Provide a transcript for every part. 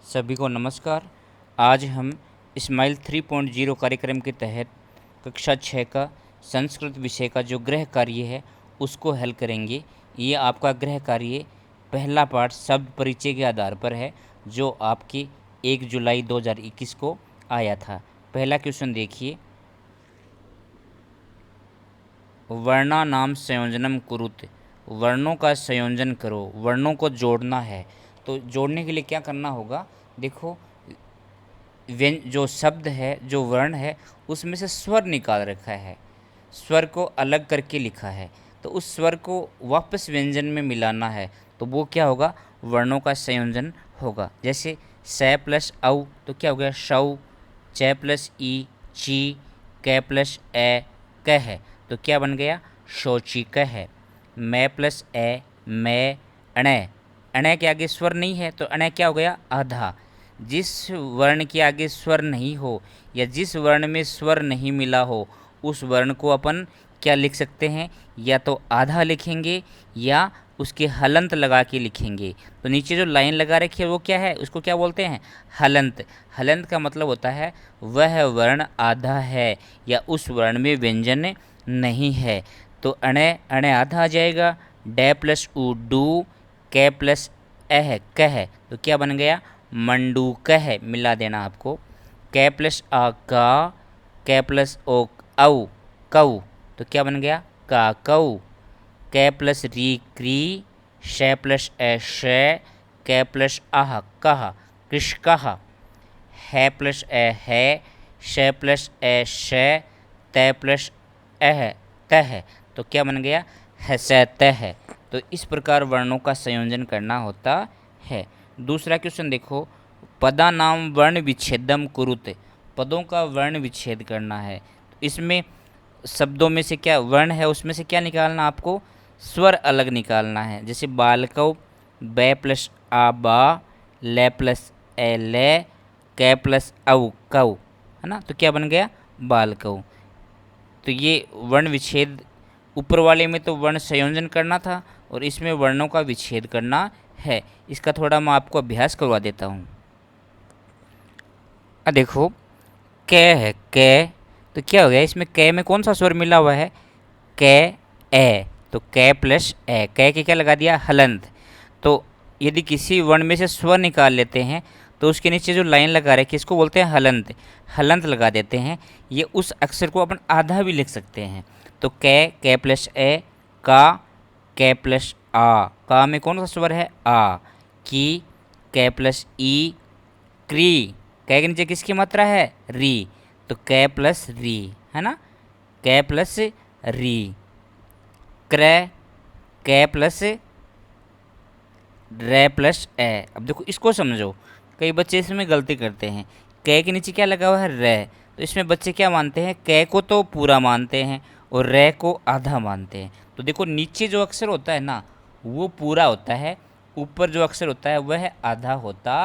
सभी को नमस्कार। आज हम स्माइल 3.0 कार्यक्रम के तहत कक्षा 6 का संस्कृत विषय का जो गृह कार्य है उसको हल करेंगे। ये आपका गृह कार्य पहला पाठ शब्द परिचय के आधार पर है, जो आपके 1 जुलाई 2021 को आया था। पहला क्वेश्चन देखिए, वर्णानाम संयोजनम कुरुत। वर्णों का संयोजन करो, वर्णों को जोड़ना है। तो जोड़ने के लिए क्या करना होगा, देखो जो शब्द है, जो वर्ण है, उसमें से स्वर निकाल रखा है, स्वर को अलग करके लिखा है, तो उस स्वर को वापस व्यंजन में मिलाना है। तो वो क्या होगा, वर्णों का संयोजन होगा। जैसे स प्लस औ तो क्या हो गया शौ, च प्लस ई ची, क प्लस ए कह, तो क्या बन गया शौचिक है। मैं प्लस ए मैं, अणय, अणय के आगे स्वर नहीं है तो अणय क्या हो गया आधा। जिस वर्ण के आगे स्वर नहीं हो या जिस वर्ण में स्वर नहीं मिला हो उस वर्ण को अपन क्या लिख सकते हैं, या तो आधा लिखेंगे या उसके हलंत लगा के लिखेंगे। तो नीचे जो लाइन लगा रखी है वो क्या है, उसको क्या बोलते हैं, हलंत। हलंत का मतलब होता है वह वर्ण आधा है या उस वर्ण में व्यंजन नहीं है। तो अणय, अणय आधा आ जाएगा। डे प्लस उ डू, कै प्लस एह कह, तो क्या बन गया मंडूक है, मिला देना आपको। कै प्लस आ का, कै प्लस ओ औ कऊ, तो क्या बन गया काकऊ। कै प्लस री क्री, शै प्लस ए शै, कै प्लस आह कह कृषकः। है प्लस ए है, शै प्लस ए शै, तै प्लस एह तह, तो क्या बन गया हसैतः। तो इस प्रकार वर्णों का संयोजन करना होता है। दूसरा क्वेश्चन देखो, पदा नाम वर्ण विच्छेदम कुरुते। पदों का वर्ण विच्छेद करना है। तो इसमें शब्दों में से क्या वर्ण है, उसमें से क्या निकालना, आपको स्वर अलग निकालना है। जैसे बालकौ, बै प्लस आ बा, ले प्लस ए ले, कै प्लस औ कौ, है ना, तो क्या बन गया बालकौ। तो ये वर्ण विच्छेद, ऊपर वाले में तो वर्ण संयोजन करना था और इसमें वर्णों का विच्छेद करना है। इसका थोड़ा मैं आपको अभ्यास करवा देता हूँ। देखो कै है, कै, तो क्या हो गया, इसमें कै में कौन सा स्वर मिला हुआ है, कै ए, तो कै प्लस ए, कै के क्या लगा दिया हलंत। तो यदि किसी वर्ण में से स्वर निकाल लेते हैं तो उसके नीचे जो लाइन लगा रहे किसको बोलते हैं, हलंत, हलंत लगा देते हैं। ये उस अक्षर को अपन आधा भी लिख सकते हैं। तो कै, कै प्लस ए का, कै प्लस आ, का में कौन सा स्वर है आ, की, कै प्लस ई क्री, कै के नीचे किसकी मात्रा है री, तो कै प्लस री, है ना, कै प्लस री। क्रय, कै प्लस रे प्लस ए। अब देखो इसको समझो, कई बच्चे इसमें गलती करते हैं। कै के नीचे क्या लगा हुआ है रे, तो इसमें बच्चे क्या मानते हैं, कै को तो पूरा मानते हैं और रे को आधा मानते हैं। तो देखो नीचे जो अक्षर होता है ना वो पूरा होता है, ऊपर जो अक्षर होता है वह आधा होता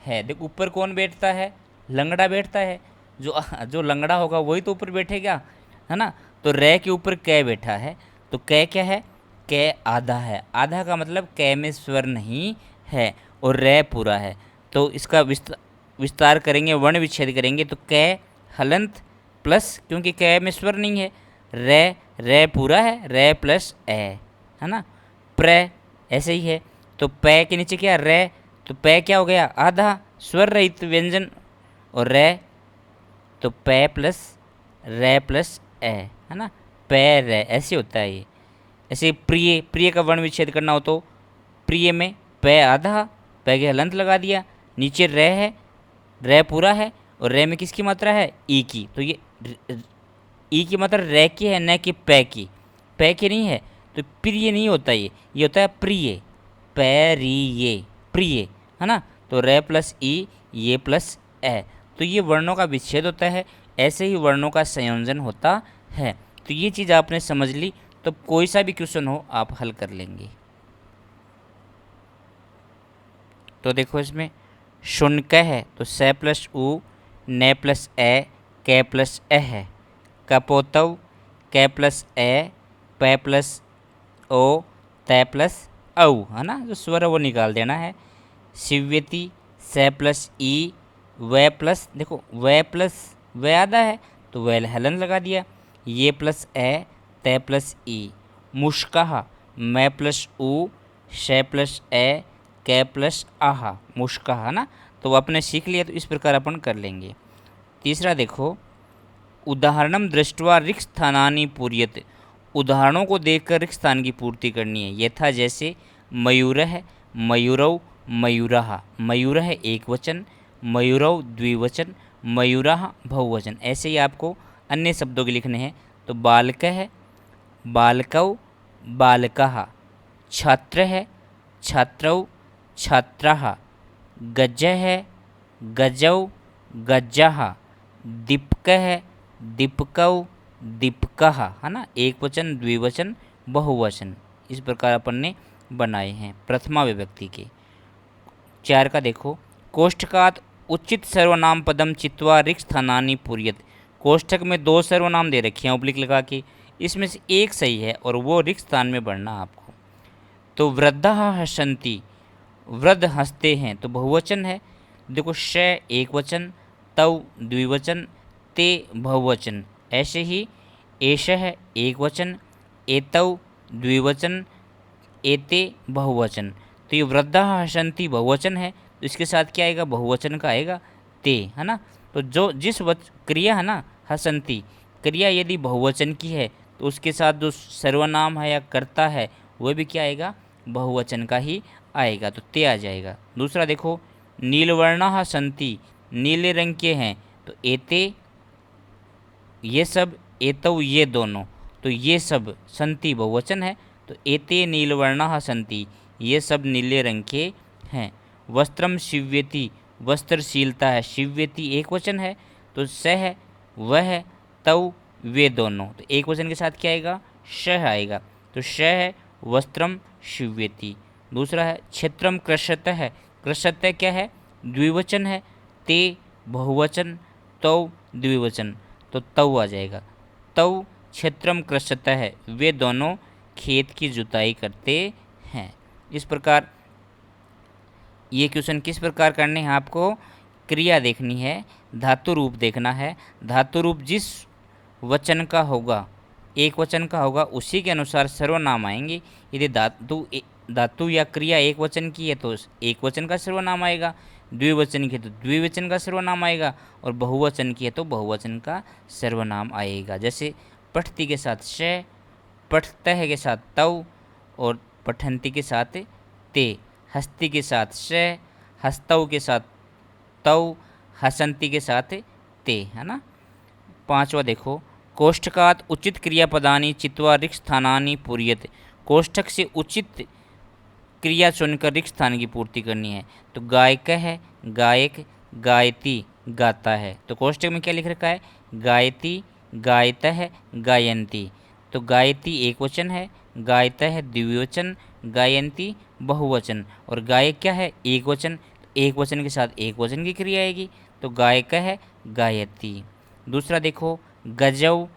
है। देखो ऊपर कौन बैठता है, लंगड़ा बैठता है, जो जो लंगड़ा होगा वही तो ऊपर बैठेगा, है ना। तो रे के ऊपर कै बैठा है, तो कै क्या है, कै आधा है। आधा का मतलब कै में स्वर नहीं है और रे पूरा है। तो इसका विस्तार करेंगे, वर्ण विच्छेद करेंगे, तो कै हलंत प्लस, क्योंकि कै में स्वर नहीं है, रे, रे पूरा है, रे प्लस ए, है ना। प्र ऐसे ही है, तो पै के नीचे क्या रे, तो पै क्या हो गया आधा, स्वर रहित व्यंजन, और रे तो पै प्लस रे प्लस ए, है ना, पै रे, ऐसे होता है ये। ऐसे प्रिय, प्रिय का वर्ण विच्छेद करना हो तो प्रिय में पै आधा, पै के हलंत लगा दिया, नीचे रे है, रे पूरा है और रे में किसकी मात्रा है ई की, तो ये ई की मात्रा रे की है न कि पै की, पै की नहीं है, तो प्रिय नहीं होता ये होता है प्रिय, पैरिये प्रिय, है ना। तो रे प्लस ई, ये प्लस ए, तो ये वर्णों का विच्छेद होता है। ऐसे ही वर्णों का संयोजन होता है। तो ये चीज़ आपने समझ ली, तो कोई सा भी क्वेश्चन हो आप हल कर लेंगे। तो देखो इसमें शुनक है, तो से प्लस उ, ने प्लस ए, कै प्लस ए है। कपोतव, कै प्लस ए, पै प्लस ओ, तै प्लस औ, है ना, जो स्वर है वो निकाल देना है। शिव्यति, से प्लस ई, वे प्लस, देखो वे प्लस वे आधा है तो वे हलन लगा दिया, ये प्लस ए, ते प्लस ई। मुश्कहा, मैं प्लस ऊ, शे प्लस ए, के प्लस आहा, मुश्कहा ना। तो आपने सीख लिया, तो इस प्रकार अपन कर लेंगे। तीसरा देखो, उदाहरणम दृष्ट्वा रिक्त स्थानानि पूर्यते, उदाहरणों को देखकर रिक्त स्थान की पूर्ति करनी है। यथा जैसे मयूरः, मयूरौ, मयूरः, मयूरः एक वचन, मयूरौ द्विवचन, मयूरः बहुवचन। ऐसे ही आपको अन्य शब्दों के लिखने हैं। तो बालकः, बालकौ, बालकः, छात्रः, छात्रौ, छात्राः, गजः, गजौ, गजः, दीपकः, दीपकौ, दीपकः, है ना। एक वचन, द्विवचन, बहुवचन, इस प्रकार अपन ने बनाए हैं प्रथमा विभक्ति के। 4 का देखो, कोष्ठकात उचित सर्वनाम पदम चित्वा रिक्त स्थानानि पूर्यत। कोष्ठक में 2 सर्वनाम दे रखे हैं ओब्लिक लगा के, इसमें से एक सही है और वो रिक्त स्थान में बढ़ना आपको। तो वृद्धः हसन्ति, वृद्ध हंसते हैं, तो बहुवचन है। देखो श एक वचन, तौ द्विवचन, ते बहुवचन। ऐसे ही एषः एक वचन, एतौ द्विवचन, एते बहुवचन। तो ये वृद्धः हसन्ति बहुवचन है, तो इसके साथ क्या आएगा, बहुवचन का आएगा ते, है ना। तो जो जिस क्रिया है ना हसन्ति, क्रिया यदि बहुवचन की है तो उसके साथ जो सर्वनाम है या कर्ता है वह भी क्या आएगा, बहुवचन का ही आएगा, तो ते आ जाएगा। दूसरा देखो, नीलवर्णः सन्ति, नीले रंग के हैं, तो एते ये सब, एतौ ये दोनों, तो ये सब सन्ति बहुवचन है, तो एते नीलवर्णः सन्ति, ये सब नीले रंग के हैं। वस्त्रम शिव्यति, वस्त्र सीलता है, शिव्यति एक वचन है, तो सह, वह, तौ, वे दोनों, तो एक वचन के साथ क्या आएगा, शह आएगा, तो शह वस्त्रम शिव्यति। दूसरा है क्षेत्रम कृषतः, कृषतः क्या है, द्विवचन है, ते बहुवचन, तौ द्विवचन, तो तौ आ जाएगा। तौ क्षेत्रम कृषतः है, वे दोनों खेत की जुताई करते हैं। इस प्रकार ये क्वेश्चन किस प्रकार करने हैं आपको, क्रिया देखनी है, धातु रूप देखना है। धातु रूप जिस वचन का होगा, एक वचन का होगा, उसी के अनुसार सर्वनाम आएंगे। यदि धातु या क्रिया एक वचन की है तो एक वचन का सर्वनाम आएगा, द्विवचन की है तो द्विवचन का सर्वनाम आएगा, और बहुवचन की है तो बहुवचन का सर्वनाम आएगा। जैसे पठती के साथ श, पठतः के साथ तौ, और पठन्ति के साथ ते, हस्ती के साथ श, हस्तौ के साथ तौ, हसन्ति के साथ ते, है ना। 5वां देखो, कोष्ठकात उचित क्रियापदानि चित्वा रिक्त स्थानानि पूर्यते, कोष्ठक से उचित क्रिया चुनकर रिक्त स्थान की पूर्ति करनी है। तो गायक है, गायक, गायती गाता है, तो कोष्ठक में क्या लिख रखा है, गायती, गायता है, गायंती। तो गायती एक वचन है, गायता है द्विवचन, गायंती बहुवचन, और गायक क्या है, एक वचन, एक वचन के साथ एक वचन की क्रिया आएगी, तो गायक है, गायती। दूसरा देखो, गजौ,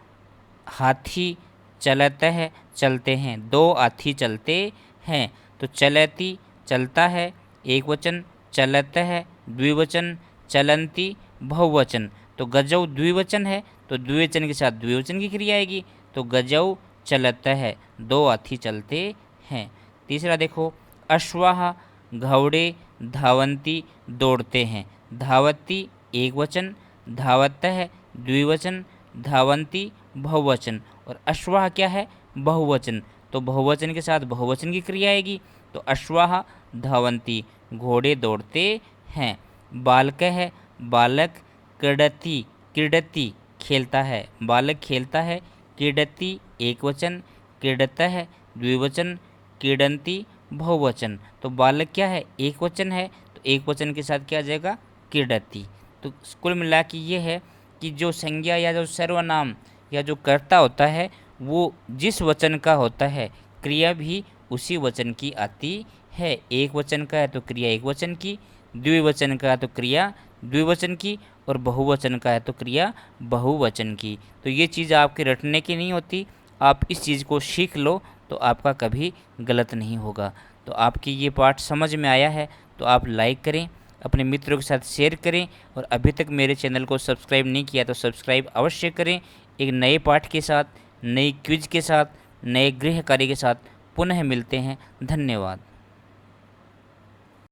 हाथी चलता है, चलते हैं, 2 हाथी चलते हैं, तो चलती चलता है एक वचन, चलता है द्विवचन, चलंती बहुवचन। तो गजौ द्विवचन है, तो द्विवचन के साथ द्विवचन की क्रिया आएगी, तो गजौ चलता है, 2 हाथी चलते हैं। तीसरा देखो, अश्वाह, घोड़े धावंती दौड़ते हैं, धावती एक वचन, धावतः द्विवचन, धावंती बहुवचन, और अश्वाह क्या है, बहुवचन, तो बहुवचन के साथ बहुवचन की क्रिया आएगी, तो अश्वाह धावंती, घोड़े दौड़ते हैं। बालक है, बालक, क्रीडति, क्रीडति खेलता है, बालक खेलता है, क्रीडति एक वचन, क्रीडतः द्विवचन, क्रीडंती बहुवचन। तो बालक क्या है, एक वचन है, तो एक वचन के साथ क्या आ जाएगा, क्रीडति। तो कुल मिला के ये है कि जो संज्ञा या जो सर्वनाम या जो कर्ता होता है वो जिस वचन का होता है, क्रिया भी उसी वचन की आती है। एक वचन का है तो क्रिया एक वचन की, द्विवचन का है तो क्रिया द्विवचन की, और बहुवचन का है तो क्रिया बहुवचन की। तो ये चीज़ आपके रटने की नहीं होती, आप इस चीज़ को सीख लो तो आपका कभी गलत नहीं होगा। तो आपकी ये पाठ समझ में आया है तो आप लाइक करें, अपने मित्रों के साथ शेयर करें और अभी तक मेरे चैनल को सब्सक्राइब नहीं किया तो सब्सक्राइब अवश्य करें। एक नए पाठ के साथ, नई क्विज के साथ, नए गृह कार्य के साथ पुनः मिलते हैं। धन्यवाद।